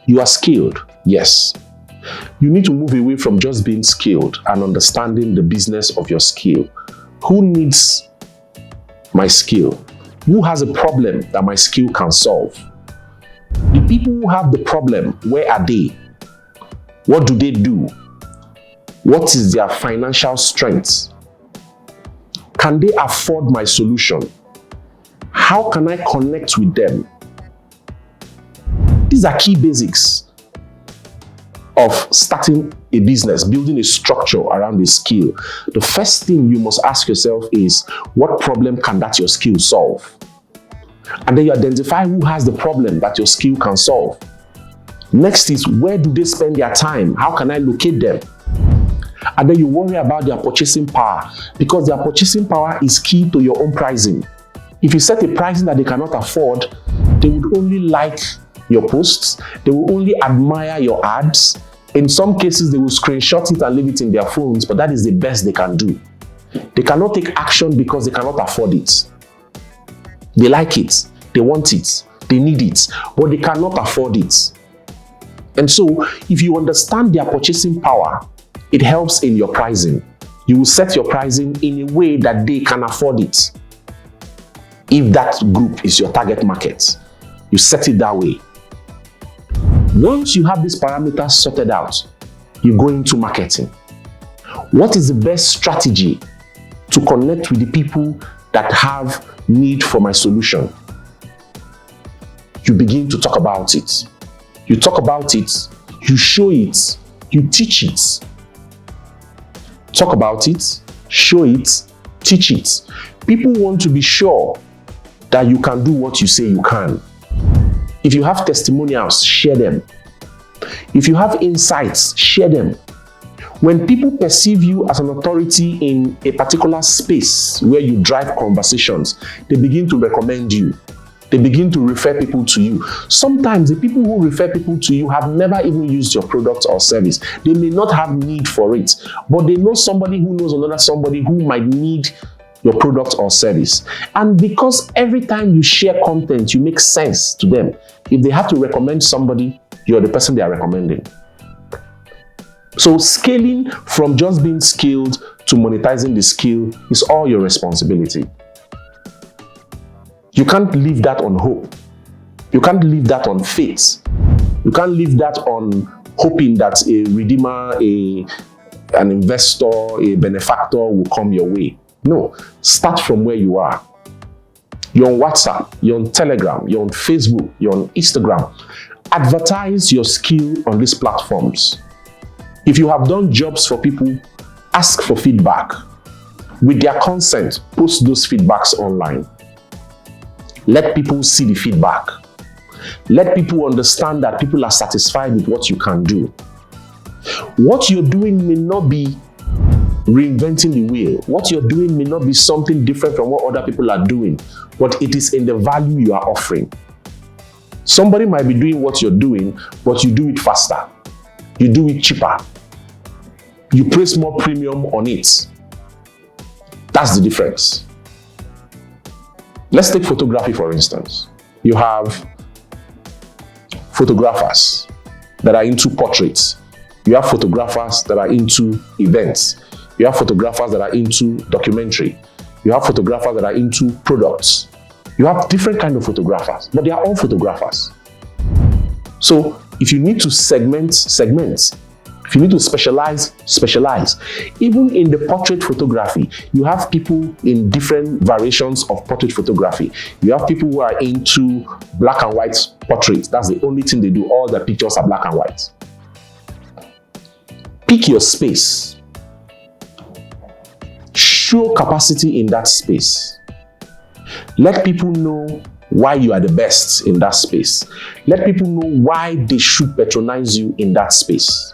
You are skilled, yes. You need to move away from just being skilled and understanding the business of your skill. Who needs my skill? Who has a problem that my skill can solve? The people who have the problem, where are they? What do they do? What is their financial strength? Can they afford my solution? How can I connect with them? These are key basics of starting a business, building a structure around a skill. The first thing you must ask yourself is, what problem can that your skill solve? And then you identify who has the problem that your skill can solve. Next is, where do they spend their time? How can I locate them? And then you worry about their purchasing power, because their purchasing power is key to your own pricing. If you set a pricing that they cannot afford, they would only like your posts, they will only admire your ads. In some cases, they will screenshot it and leave it in their phones, but that is the best they can do. They cannot take action because they cannot afford it. They like it, they want it, they need it, but they cannot afford it. And so, if you understand their purchasing power, it helps in your pricing. You will set your pricing in a way that they can afford it. If that group is your target market, you set it that way. Once you have these parameters sorted out, you go into marketing. What is the best strategy to connect with the people that have need for my solution? You begin to talk about it. You talk about it, you show it, you teach it. Talk about it, show it, teach it. People want to be sure that you can do what you say you can. If you have testimonials, share them. If you have insights, share them. When people perceive you as an authority in a particular space where you drive conversations, they begin to recommend you. They begin to refer people to you. Sometimes the people who refer people to you have never even used your product or service. They may not have need for it, but they know somebody who knows another somebody who might need your product or service. And because every time you share content, you make sense to them. If they have to recommend somebody, you're the person they are recommending. So scaling from just being skilled to monetizing the skill is all your responsibility. You can't leave that on hope. You can't leave that on faith. You can't leave that on hoping that a redeemer, an investor, a benefactor will come your way. No, start from where you are. You're on WhatsApp, you're on Telegram, you're on Facebook, you're on Instagram. Advertise your skill on these platforms. If you have done jobs for people, ask for feedback. With their consent, post those feedbacks online. Let people see the feedback. Let people understand that people are satisfied with what you can do. What you're doing may not be reinventing the wheel. What you're doing may not be something different from what other people are doing, but it is in the value you are offering. Somebody might be doing what you're doing, but you do it faster. You do it cheaper. You place more premium on it. That's the difference. Let's take photography, for instance. You have photographers that are into portraits. You have photographers that are into events. You have photographers that are into documentary. You have photographers that are into products. You have different kinds of photographers, but they are all photographers. So if you need to segment. If you need to specialize. Even in the portrait photography, you have people in different variations of portrait photography. You have people who are into black and white portraits. That's the only thing they do. All the pictures are black and white. Pick your space. Show capacity in that space. Let people know why you are the best in that space. Let people know why they should patronize you in that space.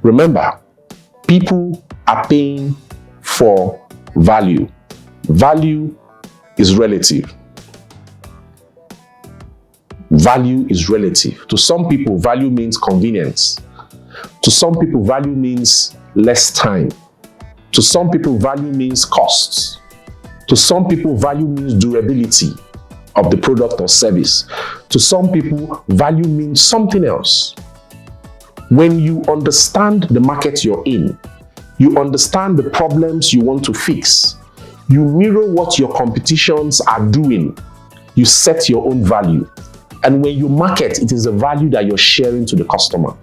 Remember, people are paying for value. Value is relative. Value is relative. To some people, value means convenience. To some people, value means less time. To some people, value means costs. To some people, value means durability. of the product or service. To some people, value means something else. When you understand the market you're in, you understand the problems you want to fix, you mirror what your competitions are doing, you set your own value. And when you market, it is the value that you're sharing to the customer.